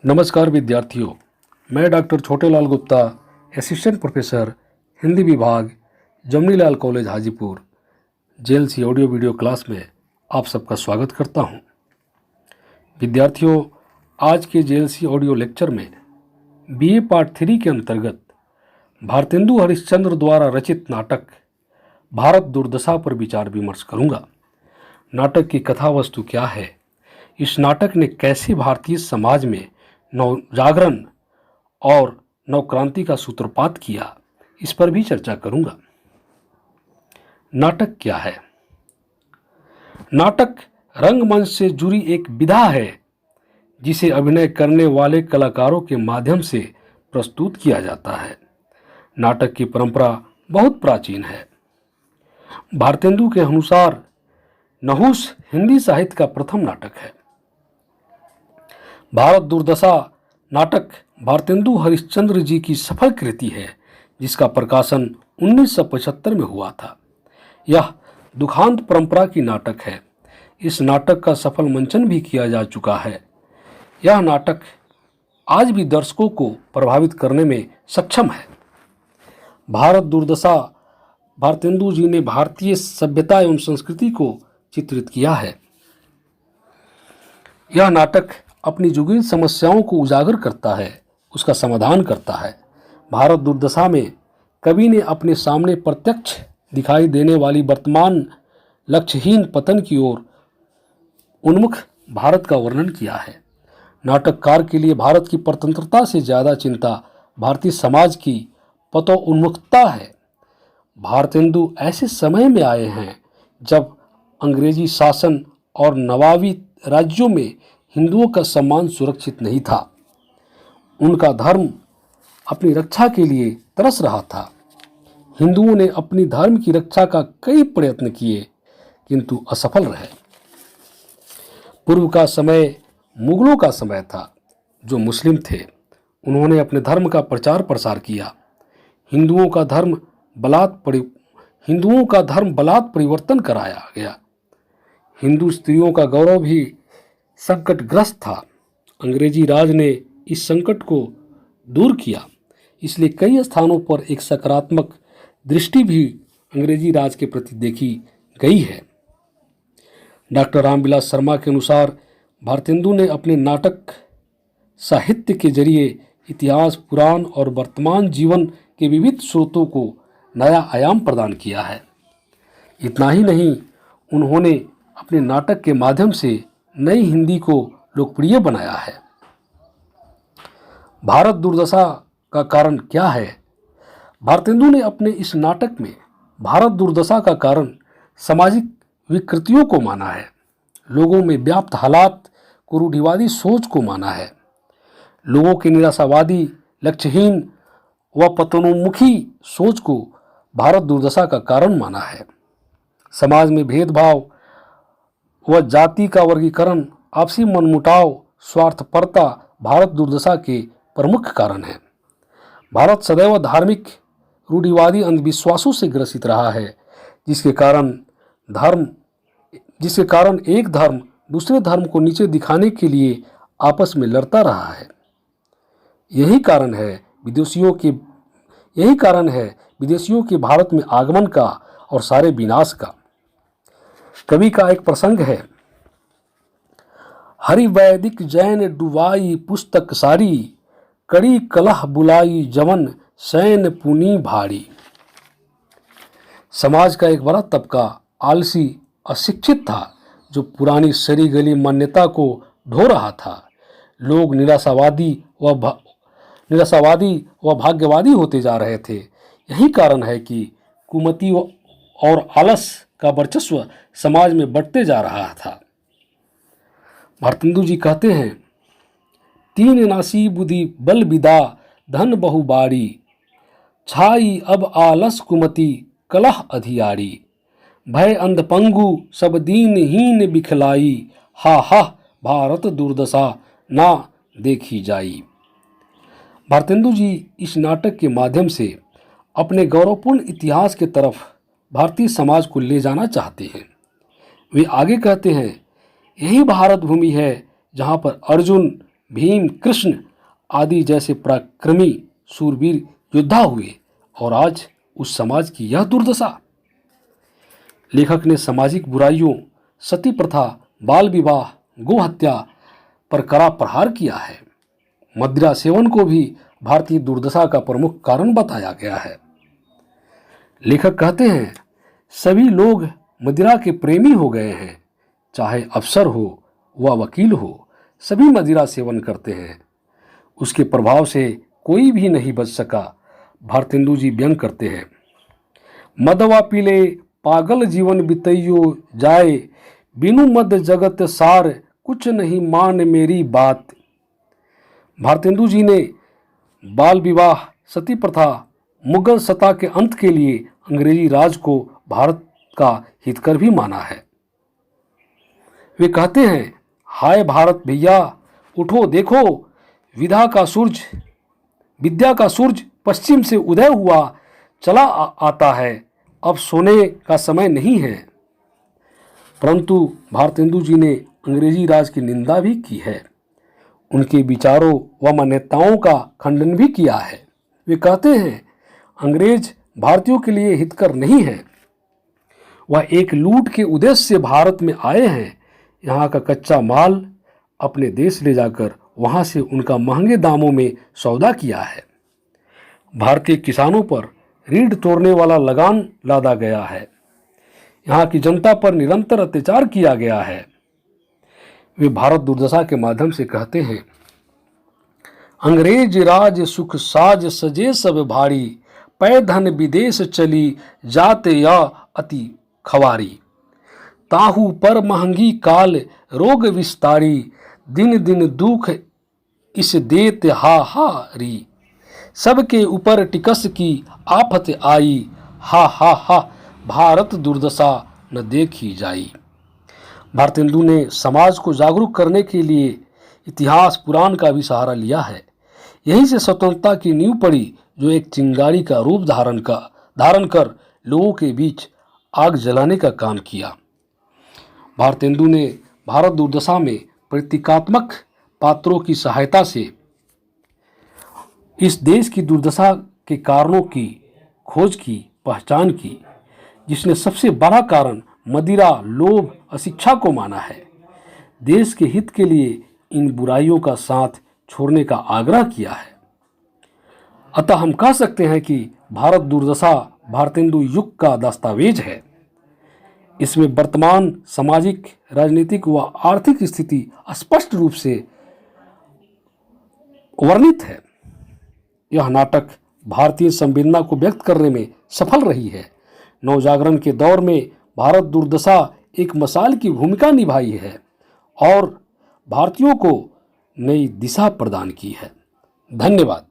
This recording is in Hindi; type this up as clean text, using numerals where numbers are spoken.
नमस्कार विद्यार्थियों, मैं doctor Chhotelal Gupta, assistant professor Hindi विभाग, Jamnilal college Hajipur, JLC audio video class में आप सबका स्वागत करता हूं। विद्यार्थियों, आज के जेएलसी ऑडियो लेक्चर में बीए पार्ट 3 के अंतर्गत भारतेंदु हरिश्चंद्र द्वारा रचित नाटक भारत दुर्दशा पर विचार विमर्श करूंगा। नाटक की कथा वस्तु क्या है, इस नाटक ने कैसे भारतीय समाज में नवजागरण और नवक्रांति का सूत्रपात किया, इस पर भी चर्चा करूंगा। नाटक क्या है? नाटक रंगमंच से जुड़ी एक विधा है जिसे अभिनय करने वाले कलाकारों के माध्यम से प्रस्तुत किया जाता है। नाटक की परंपरा बहुत प्राचीन है। भारतेंदु के अनुसार नहुस हिंदी साहित्य का प्रथम नाटक है। भारत दुर्दशा नाटक भारतेंदु हरिश्चंद्र जी की सफल कृति है, जिसका प्रकाशन 1975 में हुआ था। यह दुखांत परंपरा की नाटक है। इस नाटक का सफल मंचन भी किया जा चुका है। यह नाटक आज भी दर्शकों को प्रभावित करने में सक्षम है। भारत दुर्दशा भारतेंदु जी ने भारतीय सभ्यता एवं संस्कृति को चित्रित किया है। यह नाटक अपनी जुगीन समस्याओं को उजागर करता है, उसका समाधान करता है। भारत दुर्दशा में कवि ने अपने सामने प्रत्यक्ष दिखाई देने वाली वर्तमान लक्ष्यहीन पतन की ओर उन्मुख भारत का वर्णन किया है। नाटककार के लिए भारत की स्वतंत्रता से ज़्यादा चिंता भारतीय समाज की पतोन्मुखता है। भारतेंदु ऐसे समय में आए हैं जब अंग्रेजी शासन और नवाबी राज्यों में हिंदुओं का सम्मान सुरक्षित नहीं था। उनका धर्म अपनी रक्षा के लिए तरस रहा था। हिंदुओं ने अपनी धर्म की रक्षा का कई प्रयत्न किए, किंतु असफल रहे। पूर्व का समय मुगलों का समय था, जो मुस्लिम थे। उन्होंने अपने धर्म का प्रचार प्रसार किया। हिंदुओं का धर्म बलात् परिवर्तन कराया गया। हिंदू स्त्रियों का गौरव भी संकटग्रस्त था। अंग्रेजी राज ने इस संकट को दूर किया, इसलिए कई स्थानों पर एक सकारात्मक दृष्टि भी अंग्रेजी राज के प्रति देखी गई है। डॉक्टर रामविलास शर्मा के अनुसार भारतेंदु ने अपने नाटक साहित्य के जरिए इतिहास, पुराण और वर्तमान जीवन के विविध स्रोतों को नया आयाम प्रदान किया है। इतना ही नहीं, उन्होंने अपने नाटक के माध्यम से नई हिंदी को लोकप्रिय बनाया है। भारत दुर्दशा का कारण क्या है? भारतेंदु ने अपने इस नाटक में भारत दुर्दशा का कारण सामाजिक विकृतियों को माना है। लोगों में व्याप्त हालात को रूढ़िवादी सोच को माना है। लोगों की निराशावादी, लक्ष्यहीन व पतनोन्मुखी सोच को भारत दुर्दशा का कारण माना है। समाज में भेदभाव व जाति का वर्गीकरण, आपसी मनमुटाव, स्वार्थपरता भारत दुर्दशा के प्रमुख कारण हैं। भारत सदैव धार्मिक रूढ़िवादी अंधविश्वासों से ग्रसित रहा है, जिसके कारण एक धर्म दूसरे धर्म को नीचे दिखाने के लिए आपस में लड़ता रहा है। यही कारण है विदेशियों के भारत में आगमन का और सारे विनाश का। कवि का एक प्रसंग है, हरि वैदिक जैन डुबाई पुस्तक सारी, कड़ी कलह बुलाई जवन सैन पुनी भारी। समाज का एक बड़ा तबका आलसी, अशिक्षित था, जो पुरानी सरी गली मान्यता को ढो रहा था। लोग निराशावादी व भाग्यवादी होते जा रहे थे। यही कारण है कि कुमति और आलस का वर्चस्व समाज में बढ़ते जा रहा था। भारतेंदु जी कहते हैं, तीन नासी बुद्धि बल विदा धन बहुबारी, छाई अब आलस कुमति कलह अधियारी, भय अंधपंगु सब दीनहीन बिखलाई, हा हा भारत दुर्दशा ना देखी जाई। भारतेंदु जी इस नाटक के माध्यम से अपने गौरवपूर्ण इतिहास के तरफ भारतीय समाज को ले जाना चाहते हैं। वे आगे कहते हैं, यही भारत भूमि है जहाँ पर अर्जुन भीम, कृष्ण आदि जैसे पराक्रमी सूरवीर योद्धा हुए और आज उस समाज की यह दुर्दशा। लेखक ने सामाजिक बुराइयों, सती प्रथा, बाल विवाह, गो हत्या पर कड़ा प्रहार किया है। मदिरा सेवन को भी भारतीय दुर्दशा का प्रमुख कारण बताया गया है। लेखक कहते हैं, सभी लोग मदिरा के प्रेमी हो गए हैं, चाहे अफसर हो व वकील हो, सभी मदिरा सेवन करते हैं। उसके प्रभाव से कोई भी नहीं बच सका। भारतेंदु जी व्यंग करते हैं, मदवा पीले पागल जीवन बितैयो जाए, बिनु मद जगत सार कुछ नहीं मान मेरी बात। भारतेंदु जी ने बाल विवाह, सती प्रथा, मुगल सत्ता के अंत के लिए अंग्रेजी राज को भारत का हितकर भी माना है। वे कहते हैं, हाय भारत भैया उठो देखो, विद्या का सूरज पश्चिम से उदय हुआ चला आता है, अब सोने का समय नहीं है। परंतु भारतेंदु जी ने अंग्रेजी राज की निंदा भी की है, उनके विचारों व मान्यताओं का खंडन भी किया है। वे कहते हैं, अंग्रेज भारतीयों के लिए हितकर नहीं है, वह एक लूट के उद्देश्य से भारत में आए हैं। यहाँ का कच्चा माल अपने देश ले जाकर वहाँ से उनका महंगे दामों में सौदा किया है। भारतीय किसानों पर रीढ़ तोड़ने वाला लगान लादा गया है। यहाँ की जनता पर निरंतर अत्याचार किया गया है। वे भारत दुर्दशा के माध्यम से कहते हैं, अंग्रेज राज सुख साज सजे सब भारी, पै धन विदेश चली जाते या अति खवारी, ताहू पर महंगी काल रोग विस्तारी, दिन दिन दुख इस देत हाहारी, सबके ऊपर टिकस की आफत आई, हा हा हा भारत दुर्दशा न देखी जाई। भारतेंदु ने समाज को जागरूक करने के लिए इतिहास पुराण का भी सहारा लिया है। यहीं से स्वतंत्रता की नींव पड़ी, जो एक चिंगारी का रूप धारण कर लोगों के बीच आग जलाने का काम किया। भारतेंदु ने भारत दुर्दशा में प्रतीकात्मक पात्रों की सहायता से इस देश की दुर्दशा के कारणों की खोज की, पहचान की, जिसने सबसे बड़ा कारण मदिरा, लोभ, अशिक्षा को माना है। देश के हित के लिए इन बुराइयों का साथ छोड़ने का आग्रह किया है। अतः हम कह सकते हैं कि भारत दुर्दशा भारतेंदु युग का दस्तावेज है। इसमें वर्तमान सामाजिक, राजनीतिक व आर्थिक स्थिति स्पष्ट रूप से वर्णित है। यह नाटक भारतीय संवेदना को व्यक्त करने में सफल रही है। नवजागरण के दौर में भारत दुर्दशा एक मशाल की भूमिका निभाई है और भारतीयों को नई दिशा प्रदान की है। धन्यवाद।